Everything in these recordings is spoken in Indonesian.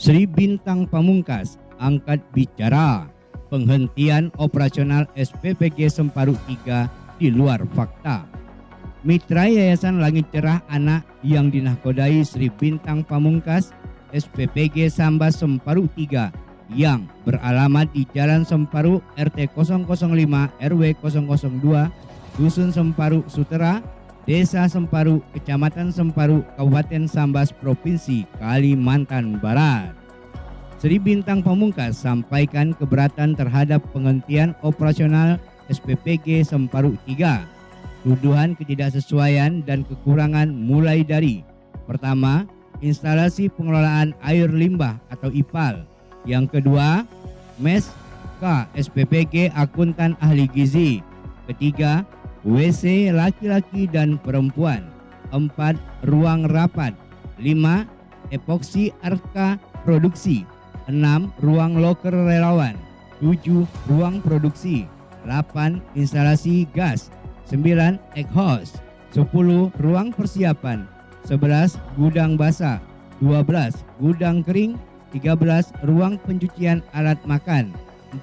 Sri Bintang Pamungkas angkat bicara penghentian operasional SPPG Semparu 3 di luar fakta. Mitra Yayasan Langit Cerah Anak yang dinahkodai Sri Bintang Pamungkas SPPG Sambas Semparu 3 yang beralamat di Jalan Semparu RT 005 RW 002 Dusun Semparu Sutera, Desa Semparu, Kecamatan Semparu, Kabupaten Sambas, Provinsi Kalimantan Barat. Sri Bintang Pamungkas sampaikan keberatan terhadap penghentian operasional SPPG Semparu 3. Tuduhan ketidaksesuaian dan kekurangan mulai dari: pertama, instalasi pengelolaan air limbah atau IPAL. Yang kedua, MES K SPPG akuntan ahli gizi. Ketiga, WC laki-laki dan perempuan. 4, ruang rapat. 5, epoksi arka produksi. 6, ruang loker relawan. 7, ruang produksi. 8, instalasi gas. 9, exhaust. 10, ruang persiapan. 11, gudang basah. 12, gudang kering. 13, ruang pencucian alat makan.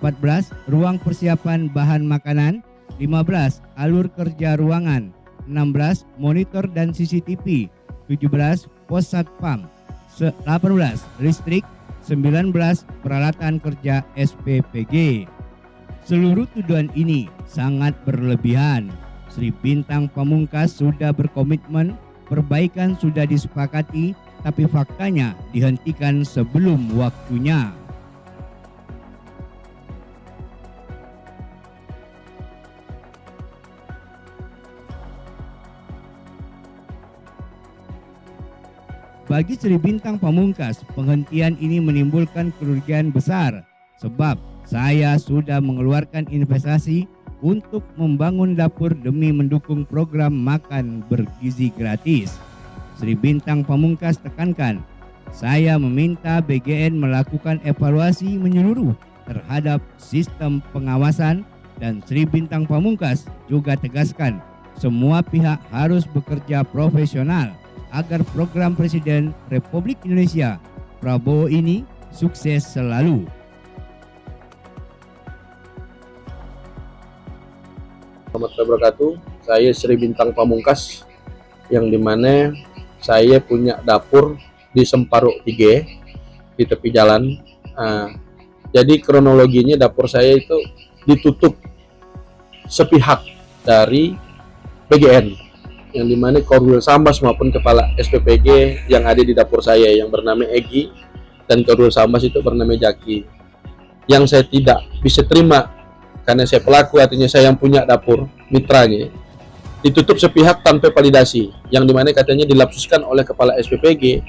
14, ruang persiapan bahan makanan. 15, alur kerja ruangan. 16, monitor dan CCTV. 17, pos satpam. 18, listrik. 19, peralatan kerja SPPG. Seluruh tuduhan ini sangat berlebihan. Sri Bintang Pamungkas sudah berkomitmen, perbaikan sudah disepakati, tapi faktanya dihentikan sebelum waktunya. Bagi Sri Bintang Pamungkas, penghentian ini menimbulkan kerugian besar, sebab saya sudah mengeluarkan investasi untuk membangun dapur demi mendukung program makan bergizi gratis. Sri Bintang Pamungkas tekankan, saya meminta BGN melakukan evaluasi menyeluruh terhadap sistem pengawasan, dan Sri Bintang Pamungkas juga tegaskan semua pihak harus bekerja profesional agar program Presiden Republik Indonesia Prabowo ini sukses selalu. Assalamualaikum warahmatullahi wabarakatuh. Saya Sri Bintang Pamungkas, yang dimana saya punya dapur di Semparu 3 di tepi jalan. Jadi kronologinya dapur saya itu ditutup sepihak dari BGN, yang dimana Korwil Sambas maupun kepala SPPG yang ada di dapur saya yang bernama Egi dan Korwil Sambas itu bernama Jaki. Yang saya tidak bisa terima karena saya pelaku, artinya saya yang punya dapur, mitranya, ditutup sepihak tanpa validasi, yang dimana katanya dilapsuskan oleh kepala SPPG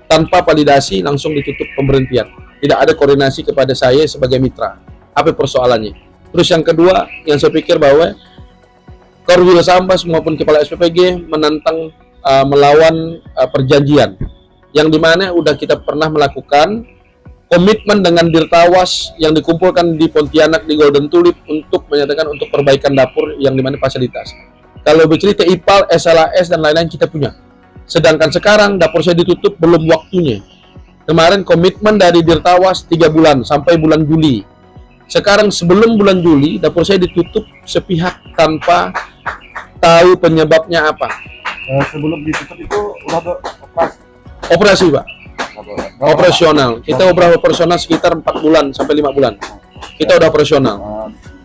tanpa validasi langsung ditutup pemberhentian. Tidak ada koordinasi kepada saya sebagai mitra. Apa persoalannya? Terus yang kedua, yang saya pikir bahwa Korwil Sambas maupun kepala SPPG menantang melawan perjanjian, yang dimana udah kita pernah melakukan komitmen dengan Dirtawas yang dikumpulkan di Pontianak di Golden Tulip untuk menyatakan untuk perbaikan dapur yang dimana fasilitas. Kalau bercerita IPAL, SLAS dan lain-lain kita punya. Sedangkan sekarang dapur saya ditutup belum waktunya. Kemarin komitmen dari Dirtawas 3 bulan sampai bulan Juli. Sekarang sebelum bulan Juli dapur saya ditutup sepihak tanpa tahu penyebabnya apa. Sebelum ditutup itu udah Operasi, Pak. Operasional. Kita operasional sekitar 4 bulan sampai 5 bulan. Kita udah operasional.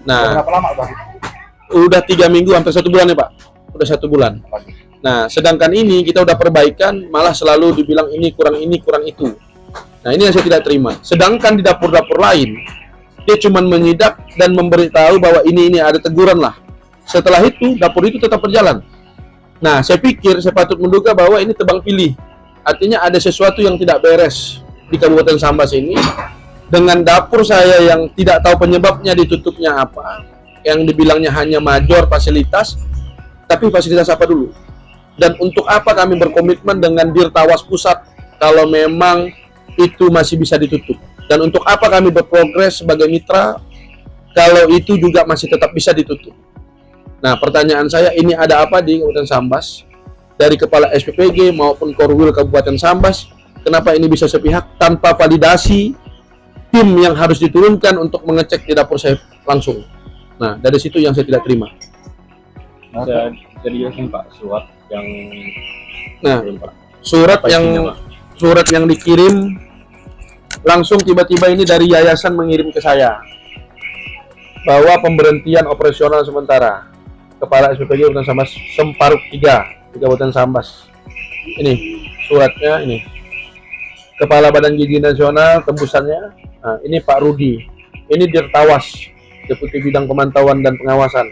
Nah, berapa lama udah? Udah 3 minggu hampir 1 bulan ya, Pak. Udah 1 bulan. Nah, sedangkan ini kita udah perbaikan, malah selalu dibilang ini, kurang itu. Nah, ini yang saya tidak terima. Sedangkan di dapur-dapur lain, dia cuma menyidak dan memberitahu bahwa ini ada teguran lah. Setelah itu, dapur itu tetap berjalan. Nah, saya pikir, saya patut menduga bahwa ini tebang pilih. Artinya ada sesuatu yang tidak beres di Kabupaten Sambas ini, dengan dapur saya yang tidak tahu penyebabnya ditutupnya apa, yang dibilangnya hanya major fasilitas, tapi fasilitas apa dulu? Dan untuk apa kami berkomitmen dengan Dirtawas Pusat kalau memang itu masih bisa ditutup? Dan untuk apa kami berprogres sebagai mitra kalau itu juga masih tetap bisa ditutup? Nah, pertanyaan saya, ini ada apa di Kabupaten Sambas? Dari kepala SPPG maupun Korwil Kabupaten Sambas Kenapa ini bisa sepihak tanpa validasi tim yang harus diturunkan untuk mengecek di dapur saya langsung. Nah, dari situ yang saya tidak terima. Bisa dijelasin Pak surat yang Nah, Pak? surat Apa yang isinya, Pak? surat yang dikirim langsung tiba-tiba ini dari yayasan mengirim ke saya bahwa pemberhentian operasional sementara Kepala SPPG Kabupaten Sambas Semparuk 3 di Kabupaten Sambas. Ini suratnya ini. Kepala Badan Gizi Nasional tembusannya. Nah, ini Pak Rudi. Ini Dirtawas, Deputi Bidang Pemantauan dan Pengawasan.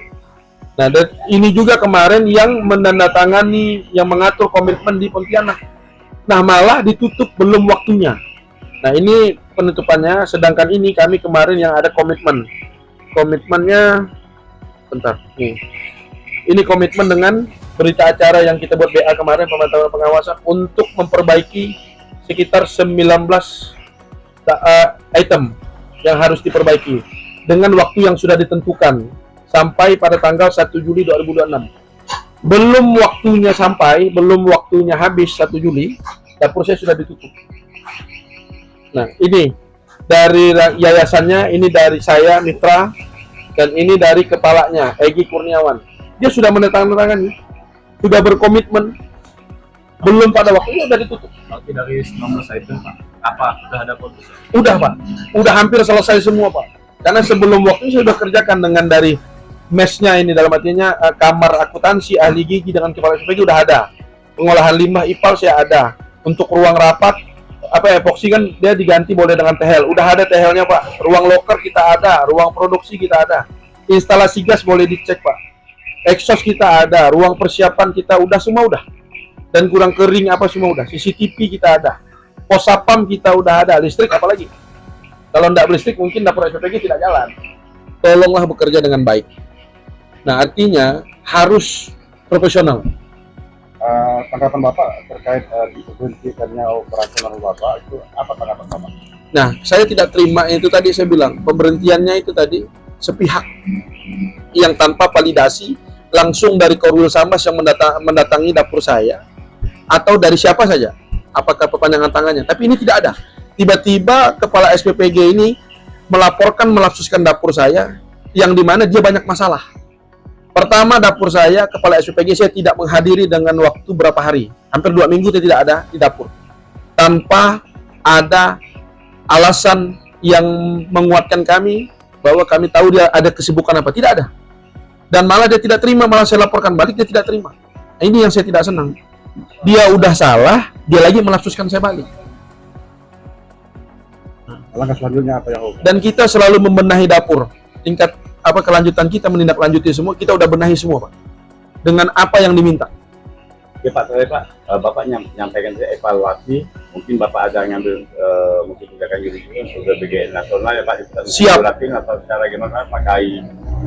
Nah, dan ini juga kemarin yang menandatangani yang mengatur komitmen di Pontianak. Nah, malah ditutup belum waktunya. Nah, ini penutupannya, sedangkan ini kami kemarin yang ada komitmen. Komitmennya, bentar, nih. Ini komitmen dengan berita acara yang kita buat BA kemarin, pemantauan pengawasan, untuk memperbaiki sekitar 19 item yang harus diperbaiki dengan waktu yang sudah ditentukan sampai pada tanggal 1 Juli 2026. Belum waktunya sampai, belum waktunya habis 1 Juli, dapur saya sudah ditutup. Nah, ini dari yayasannya, ini dari saya, Mitra, dan ini dari kepalanya, Egy Kurniawan. Dia sudah menandatangani, sudah berkomitmen, belum pada waktunya sudah ditutup. Oke, dari 19 item Pak, apa sudah ada putus? Udah Pak, udah hampir selesai semua Pak. Karena sebelum waktu saya sudah kerjakan dengan dari mesnya ini, dalam artinya kamar akuntansi, ahli gigi dengan kepala SPG udah ada. Pengolahan limbah IPAL saya ada. Untuk ruang rapat, epoksi kan dia diganti boleh dengan tehel. Udah ada tehelnya Pak. Ruang loker kita ada, ruang produksi kita ada. Instalasi gas boleh dicek Pak. Exhaust kita ada, ruang persiapan kita udah semua udah. Dan kurang kering apa semua udah. CCTV kita ada. Pos sapam kita udah ada, listrik apalagi. Kalau tidak listrik mungkin dapur SPPG tidak jalan. Tolonglah bekerja dengan baik. Nah, artinya harus profesional. Tanggapan Bapak terkait diberhentikannya operasional Bapak itu apa tanggapan Bapak? Nah, saya tidak terima itu tadi saya bilang, pemberhentiannya itu tadi sepihak yang tanpa validasi langsung dari Korwil Sambas yang mendatangi dapur saya atau dari siapa saja, apakah perpanjangan tangannya, tapi ini tidak ada. Tiba-tiba kepala SPPG ini melaporkan melapsuskan dapur saya yang dimana dia banyak masalah. Pertama, dapur saya, kepala SPPG saya tidak menghadiri dengan waktu berapa hari, hampir 2 minggu dia tidak ada di dapur tanpa ada alasan yang menguatkan kami bahwa kami tahu dia ada kesibukan apa, tidak ada. Dan malah dia tidak terima, malah saya laporkan balik dia tidak terima. Nah, ini yang saya tidak senang. Dia udah salah, dia lagi melapsuskan saya balik. Langkah selanjutnya apa yang Dan kita selalu membenahi dapur. Tingkat kelanjutan kita menindaklanjuti semua, kita udah benahi semua Pak. Dengan apa yang diminta. Oke Pak, saya Pak, Bapak nyampaikan saya evaluasi, mungkin Bapak ada ngambil mungkin tindakan yuridis untuk BGN nasional ya Pak. Siap. Atau secara gimana pakai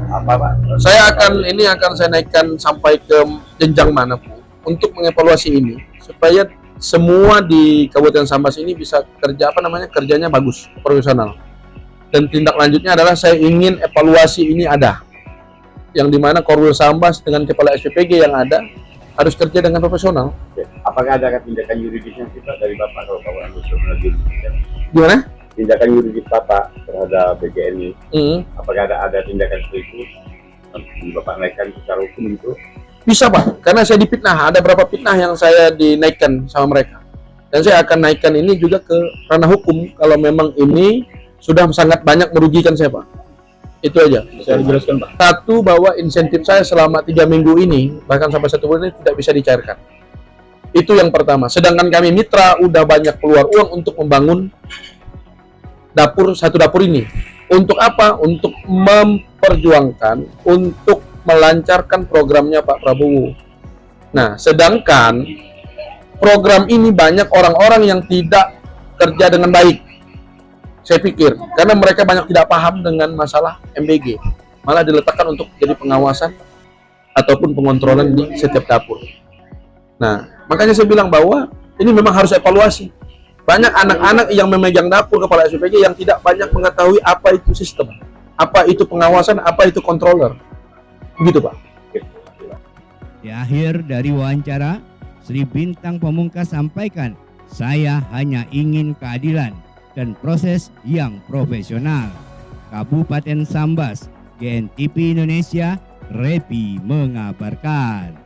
apa Pak? Saya akan saya naikkan sampai ke jenjang mana pun untuk mengevaluasi ini supaya semua di Kabupaten Sambas ini bisa kerjanya bagus, profesional. Dan tindak lanjutnya adalah saya ingin evaluasi ini ada, yang dimana Korwil Sambas dengan kepala SPPG yang ada harus kerja dengan profesional. Oke. Apakah ada tindakan yuridisnya sih Pak dari Bapak kalau Bapak ambil juridisnya? Gimana? Tindakan yuridis Bapak terhadap BGN ini, apakah ada tindakan seperti itu? Bapak naikkan secara hukum gitu? Bisa Pak, karena saya dipitnah. Ada berapa fitnah yang saya dinaikkan sama mereka. Dan saya akan naikkan ini juga ke ranah hukum kalau memang ini sudah sangat banyak merugikan saya Pak. Itu aja. Bisa dijelaskan Pak? Satu, bahwa insentif saya selama 3 minggu ini, bahkan sampai 1 bulan ini tidak bisa dicairkan. Itu yang pertama. Sedangkan kami mitra udah banyak keluar uang untuk membangun satu dapur ini. Untuk apa? Untuk memperjuangkan, untuk melancarkan programnya Pak Prabowo. Nah, sedangkan program ini banyak orang-orang yang tidak kerja dengan baik. Saya pikir, karena mereka banyak tidak paham dengan masalah MBG. Malah diletakkan untuk jadi pengawasan ataupun pengontrolan di setiap dapur. Nah, makanya saya bilang bahwa ini memang harus evaluasi. Banyak anak-anak yang memegang dapur kepala SPPG yang tidak banyak mengetahui apa itu sistem, apa itu pengawasan, apa itu controller. Begitu Pak. Di akhir dari wawancara, Sri Bintang Pamungkas sampaikan Saya hanya ingin keadilan dan proses yang profesional. Kabupaten Sambas, GNTV Indonesia, Repi mengabarkan.